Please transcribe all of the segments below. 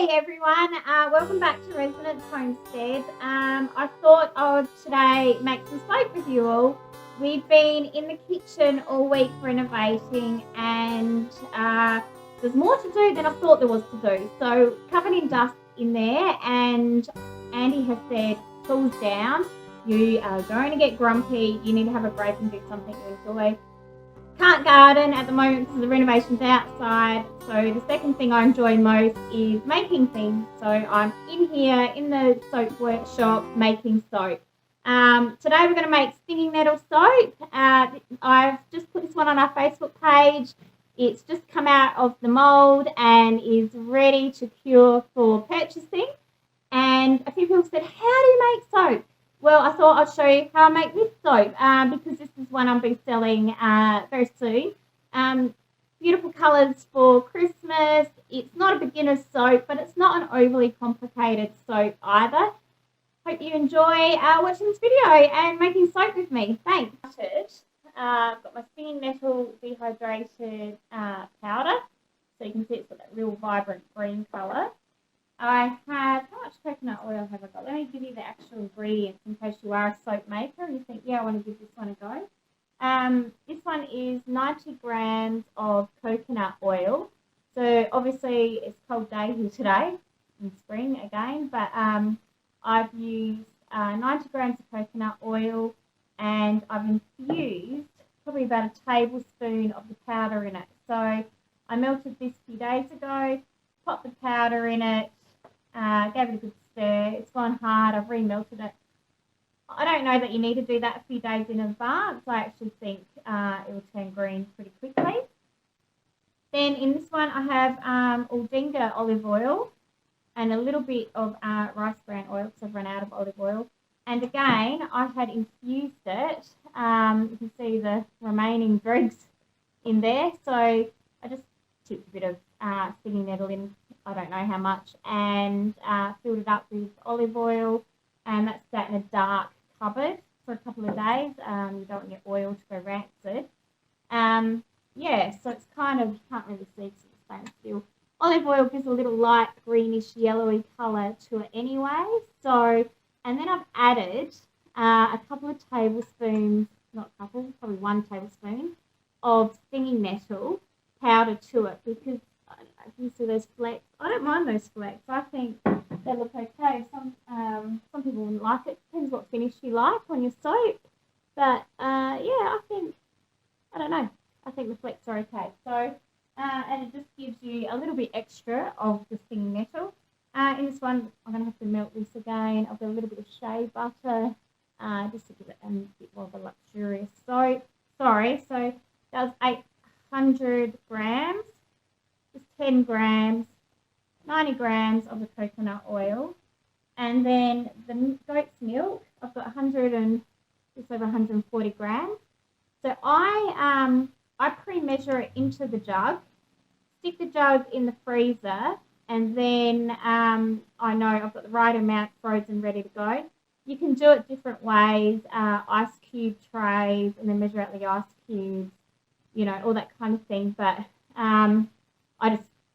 Hey everyone, welcome back to Residence Homestead. I thought I would today make some soap with you all. We've been in the kitchen all week renovating and there's more to do than I thought there was to do. So covered in dust in there, and Andy has said, tools down, you are going to get grumpy, you need to have a break and do something you enjoy. Can't garden at the moment because the renovation's outside, so the second thing I enjoy most is making things. So I'm in here in the soap workshop making soap. Today we're going to make stinging nettle soap. I've just put this one on our Facebook page. It's just come out of the mould and is ready to cure for purchasing. And a few people said, how do you make soap? Well, I thought I'd show you how I make this soap because this is one I'll be selling very soon. Beautiful colours for Christmas. It's not a beginner's soap, but it's not an overly complicated soap either. Hope you enjoy watching this video and making soap with me. Thanks. I've got my stinging nettle dehydrated powder. So you can see it's got that real vibrant green colour. I have, how much coconut oil have I got? Let me give you the actual ingredients in case you are a soap maker and you think, yeah, I want to give this one a go. This one is 90 grams of coconut oil. So obviously it's a cold day here today, in spring again, but I've used 90 grams of coconut oil and I've infused probably about a tablespoon of the powder in it. So I melted this a few days ago, popped the powder in it, gave it a good stir. It's gone hard. I've remelted it. I don't know that you need to do that a few days in advance. I actually think it will turn green pretty quickly. Then in this one I have Aldinga olive oil and a little bit of rice bran oil because I've run out of olive oil. And again, I had infused it. You can see the remaining dregs in there. So I just tipped a bit of stinging nettle in, I don't know how much, and filled it up with olive oil, and that's sat in a dark cupboard for a couple of days. You don't want your oil to go rancid. Yeah, so it's kind of, you can't really see because it's stainless steel. Olive oil gives a little light greenish yellowy colour to it anyway. So, and then I've added a couple of tablespoons, not a couple, probably 1 tablespoon of stinging nettle powder to it because I don't know if you see those flecks. I don't mind those flecks. I think they look okay. Some people wouldn't like it. Depends what finish you like on your soap. But yeah, I don't know. I think the flecks are okay. So and it just gives you a little bit extra of the stinging nettle. In this one, I'm going to have to melt this again. I've got a little bit of shea butter just to give it a bit more of a luxurious soap. Sorry, so that was 800 grams. Just 10 grams, 90 grams of the coconut oil, and then the goat's milk. I've got just over 140 grams. So I pre-measure it into the jug, stick the jug in the freezer, and then I know I've got the right amount frozen ready to go. You can do it different ways, ice cube trays, and then measure out the ice cubes, you know, all that kind of thing, but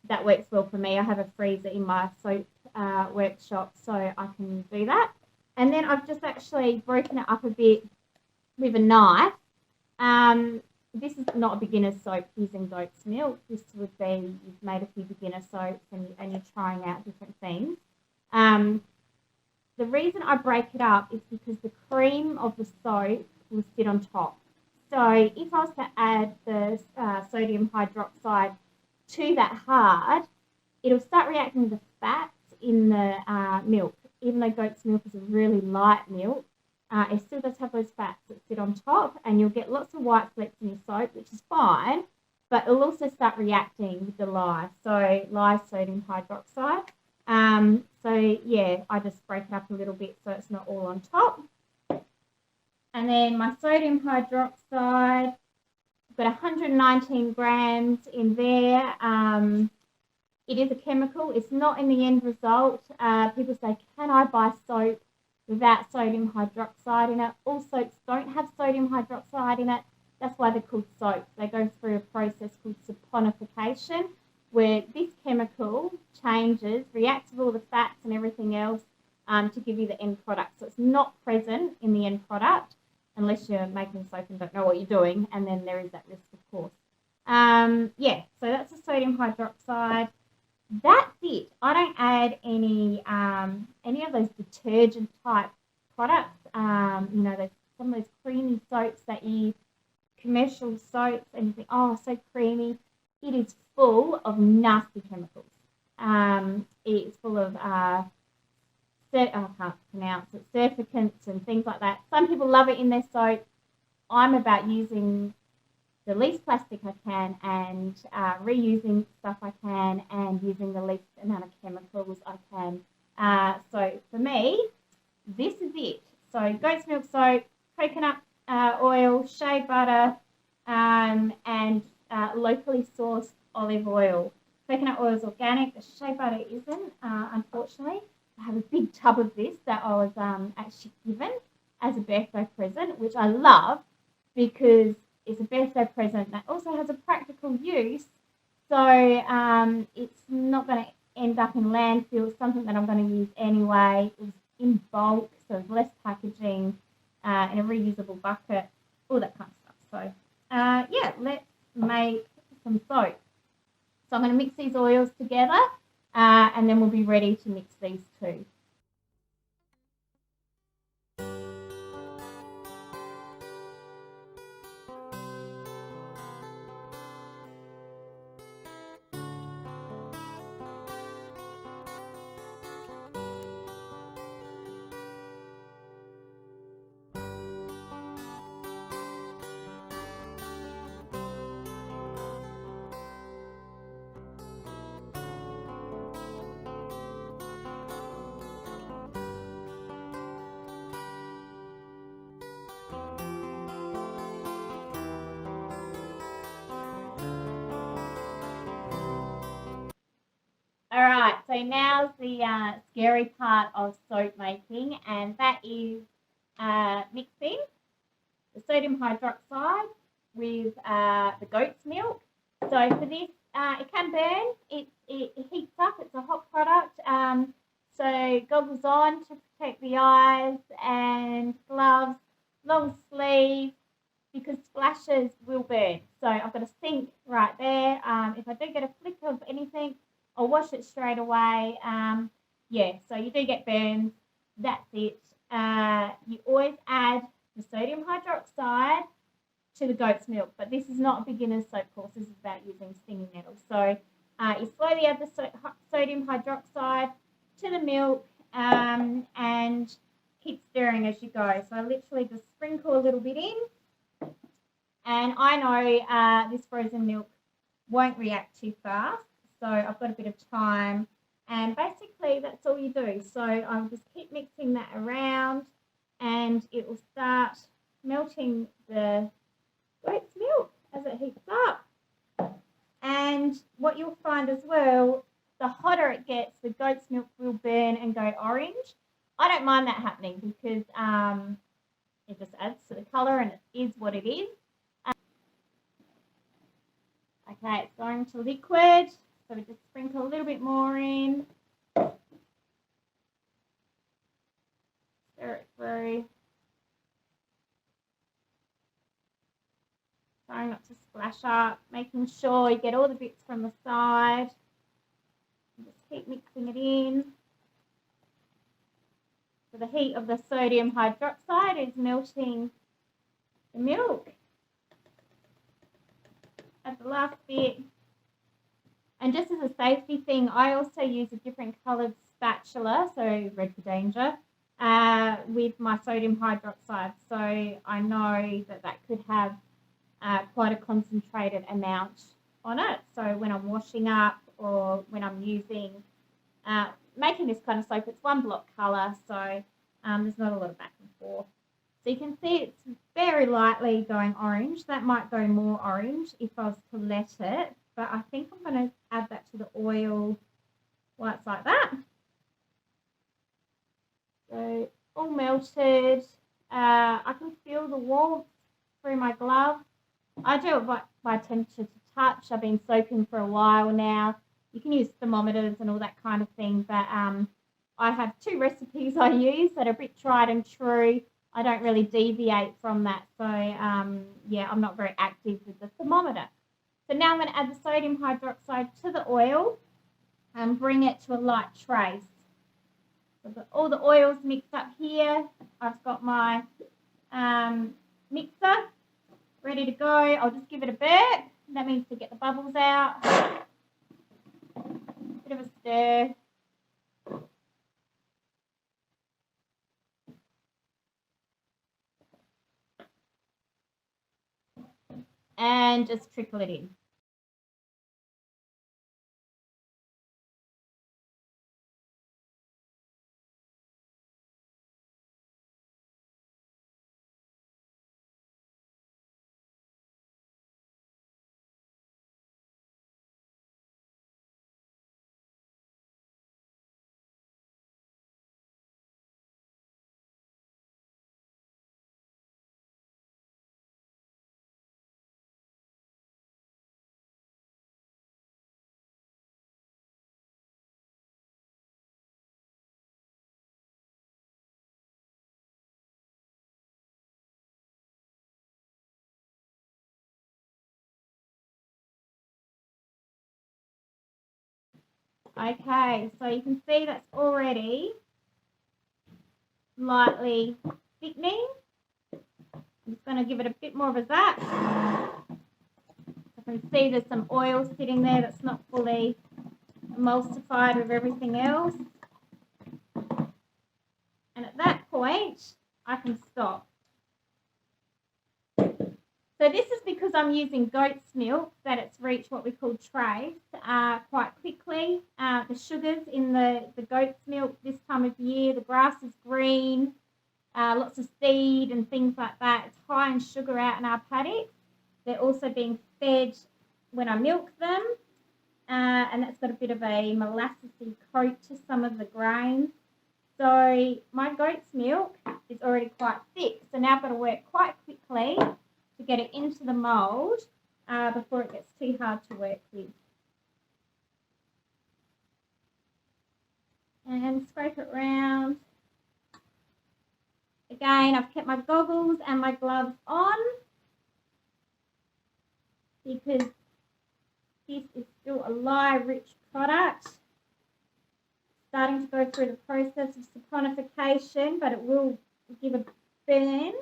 that works well for me. I have a freezer in my soap workshop, so I can do that. And then I've just actually broken it up a bit with a knife. This is not a beginner's soap using goat's milk. This would be, you've made a few beginner soaps and you're trying out different things. The reason I break it up is because the cream of the soap will sit on top. So if I was to add the sodium hydroxide to that hard, it'll start reacting with the fats in the milk. Even though goat's milk is a really light milk, it still does have those fats that sit on top, and you'll get lots of white flecks in your soap, which is fine, but it'll also start reacting with the lye. So lye sodium hydroxide. So yeah, I just break it up a little bit so it's not all on top. And then my sodium hydroxide, I've got 119 grams in there. It is a chemical. It's not in the end result. People say, can I buy soap without sodium hydroxide in it? All soaps don't have sodium hydroxide in it. That's why they're called soaps. They go through a process called saponification. where this chemical reacts with all the fats and everything else to give you the end product. So it's not present in the end product unless you're making soap and don't know what you're doing, and then there is that risk, of course. Yeah, so that's the sodium hydroxide. That's it. I don't add any of those detergent type products. You know, some of those creamy soaps that you commercial soaps and you think, oh, so creamy. It is full of nasty chemicals. It's full of I can't pronounce it, surfactants and things like that. Some people love it in their soap. I'm about using the least plastic I can and reusing stuff I can and using the least amount of chemicals I can. So for me, this is it. So goat's milk soap, coconut oil, shea butter, and locally sourced olive oil. Coconut oil is organic. The shea butter isn't, unfortunately. I have a big tub of this that I was actually given as a birthday present, which I love because it's a birthday present that also has a practical use. So it's not going to end up in landfill. It's something that I'm going to use anyway. It was in bulk, so less packaging, in a reusable bucket, all that kind of stuff. So yeah, let's make some soap. So I'm going to mix these oils together and then we'll be ready to mix these two. All right, so now's the scary part of soap making, and that is mixing the sodium hydroxide with the goat's milk. So for this, it can burn. It heats up. It's a hot product. So goggles on to protect the eyes and gloves, long sleeve, because splashes will burn. So I've got a sink right there. If I do get a flick of anything, I'll wash it straight away. Yeah, so you do get burns. That's it. You always add the sodium hydroxide to the goat's milk, but this is not a beginner's soap course. This is about using stinging nettles. So you slowly add the sodium hydroxide to the milk and keep stirring as you go. So I literally just sprinkle a little bit in. And I know this frozen milk won't react too fast, so I've got a bit of time. And basically, that's all you do. So I'll just keep mixing that around, and it will start melting the goat's milk as it heats up. And what you'll find as well, the hotter it gets, the goat's milk will burn and go orange. I don't mind that happening because it just adds to the colour and it is what it is. Okay, it's going to liquid, so we just sprinkle a little bit more in. Stir it through. Trying not to splash up, making sure you get all the bits from the side. Just keep mixing it in. So the heat of the sodium hydroxide is melting the milk. At the last bit. And just as a safety thing, I also use a different coloured spatula, so red for danger, with my sodium hydroxide. So I know that could have quite a concentrated amount on it. So when I'm washing up or when I'm using, making this kind of soap, it's one block colour, so there's not a lot of back and forth. So you can see it's very lightly going orange. That might go more orange if I was to let it, but I think I'm going to add that to the oil while it's like that. So all melted. I can feel the warmth through my glove. I do it by temperature to touch. I've been soaping for a while now. You can use thermometers and all that kind of thing, but I have 2 recipes I use that are a bit tried and true. I don't really deviate from that, so yeah, I'm not very active with the thermometer. So now I'm going to add the sodium hydroxide to the oil and bring it to a light trace. So I've got all the oils mixed up here. I've got my mixer ready to go. I'll just give it a burp. That means to get the bubbles out. Bit of a stir. And just trickle it in. Okay, so you can see that's already lightly thickening. I'm just going to give it a bit more of a zap. I can see there's some oil sitting there that's not fully emulsified with everything else. And at that point, I can stop. So this is because I'm using goat's milk that it's reached what we call trace quite quickly. The sugars in the goat's milk this time of year, the grass is green, lots of seed and things like that. It's high in sugar out in our paddocks. They're also being fed when I milk them, and that's got a bit of a molassesy coat to some of the grains. So my goat's milk is already quite thick. So now I've got to work quite quickly to get it into the mould before it gets too hard to work with. And scrape it round. Again, I've kept my goggles and my gloves on because this is still a lye-rich product. Starting to go through the process of saponification, but it will give a burn.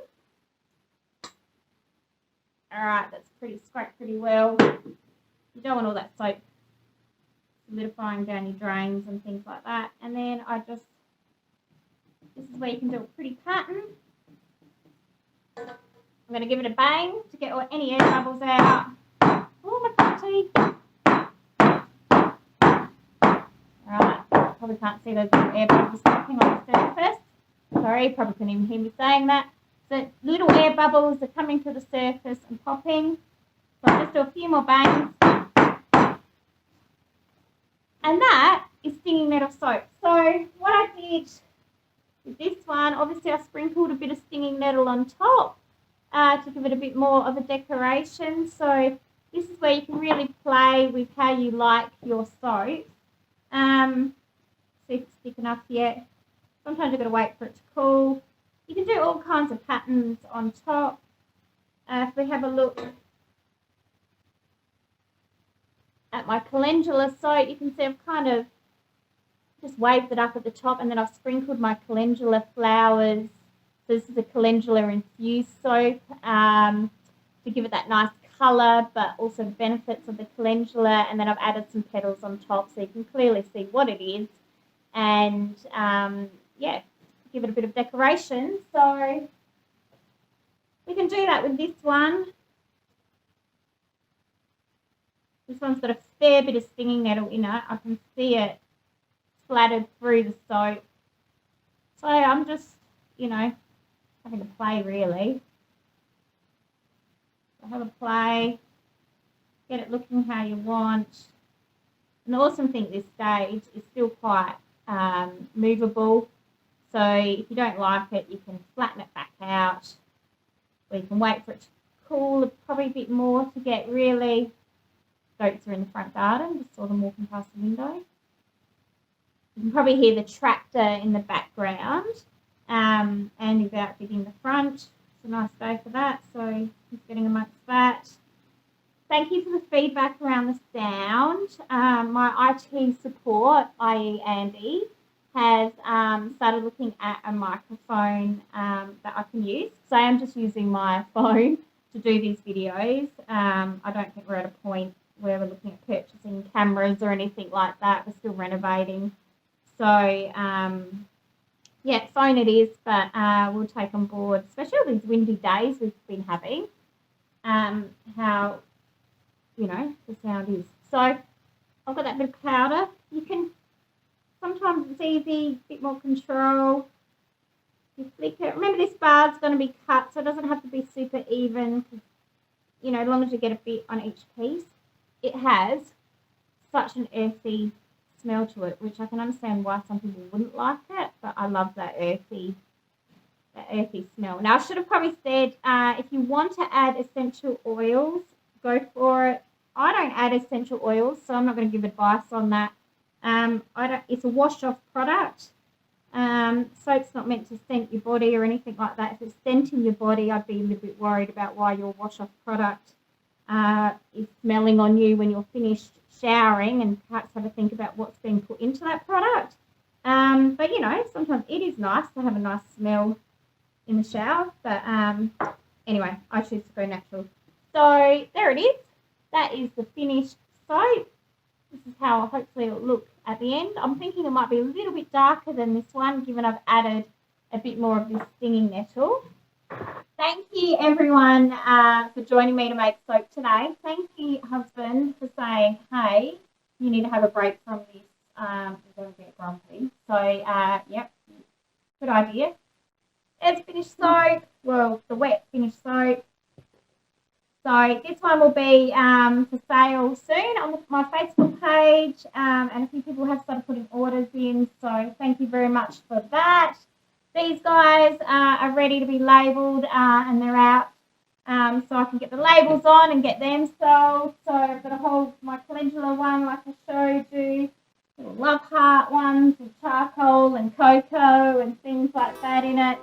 Alright, that's scraped pretty well. You don't want all that soap solidifying down your drains and things like that. And then this is where you can do a pretty pattern. I'm going to give it a bang to get any air bubbles out. Oh, my cup of tea. Alright, probably can't see those little air bubbles popping on the surface. Sorry, probably couldn't even hear me saying that. So little air bubbles are coming to the surface and popping. So I'll just do a few more bangs. And that is stinging nettle soap. So what I did with this one, obviously I sprinkled a bit of stinging nettle on top to give it a bit more of a decoration. So this is where you can really play with how you like your soap. See if it's thick enough yet. Sometimes you've got to wait for it to cool. You can do all kinds of patterns on top. If we have a look at my calendula soap, you can see I've kind of just waved it up at the top and then I've sprinkled my calendula flowers. So this is a calendula infused soap to give it that nice colour, but also benefits of the calendula. And then I've added some petals on top so you can clearly see what it is. And yeah, give it a bit of decoration. So we can do that with this one. This one's got a fair bit of stinging nettle in it. I can see it splattered through the soap. So I'm just, having a play really. So have a play, get it looking how you want. And the awesome thing at this stage is still quite movable. So if you don't like it, you can flatten it back out, or you can wait for it to cool probably a bit more to get really goats are in the front garden. Just saw them walking past the window. You can probably hear the tractor in the background. And he's out digging the front. It's a nice day for that, so he's getting amongst that. Thank you for the feedback around the sound. My IT support, i.e. Andy, has started looking at a microphone that I can use. So I am just using my phone to do these videos. I don't think we're at a point where we're looking at purchasing cameras or anything like that. We're still renovating. So, yeah, phone it is, but we'll take on board, especially all these windy days we've been having, how, you know, the sound is. So I've got that bit of powder. You can, sometimes it's easy, a bit more control. You flick it. Remember, this bar's going to be cut, so it doesn't have to be super even. You know, as long as you get a bit on each piece. It has such an earthy smell to it, which I can understand why some people wouldn't like it, but I love that earthy smell. Now, I should have probably said, if you want to add essential oils, go for it. I don't add essential oils, so I'm not going to give advice on that. It's a wash-off product. Soap's not meant to scent your body or anything like that. If it's scenting your body, I'd be a little bit worried about why your wash-off product is smelling on you when you're finished showering, and perhaps have a think about what's being put into that product. But, you know, sometimes it is nice to have a nice smell in the shower. But anyway, I choose to go natural. So there it is. That is the finished soap. This is how hopefully it'll look at the end. I'm thinking it might be a little bit darker than this one, given I've added a bit more of this stinging nettle. Thank you, everyone, for joining me to make soap today. Thank you, husband, for saying, hey, you need to have a break from this. You're going to get grumpy. So, yep, good idea. There's finished soap. Well, the wet finished soap. So this one will be for sale soon on my Facebook page, and a few people have started putting orders in, so thank you very much for that. These guys are ready to be labelled, and they're out, so I can get the labels on and get them sold. So I've got a whole, my calendula one like I showed you, little love heart ones with charcoal and cocoa and things like that in it.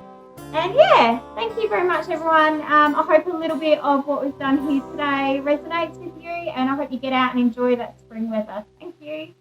And yeah, thank you very much, everyone. I hope a little bit of what we've done here today resonates with you, and I hope you get out and enjoy that spring weather. Thank you.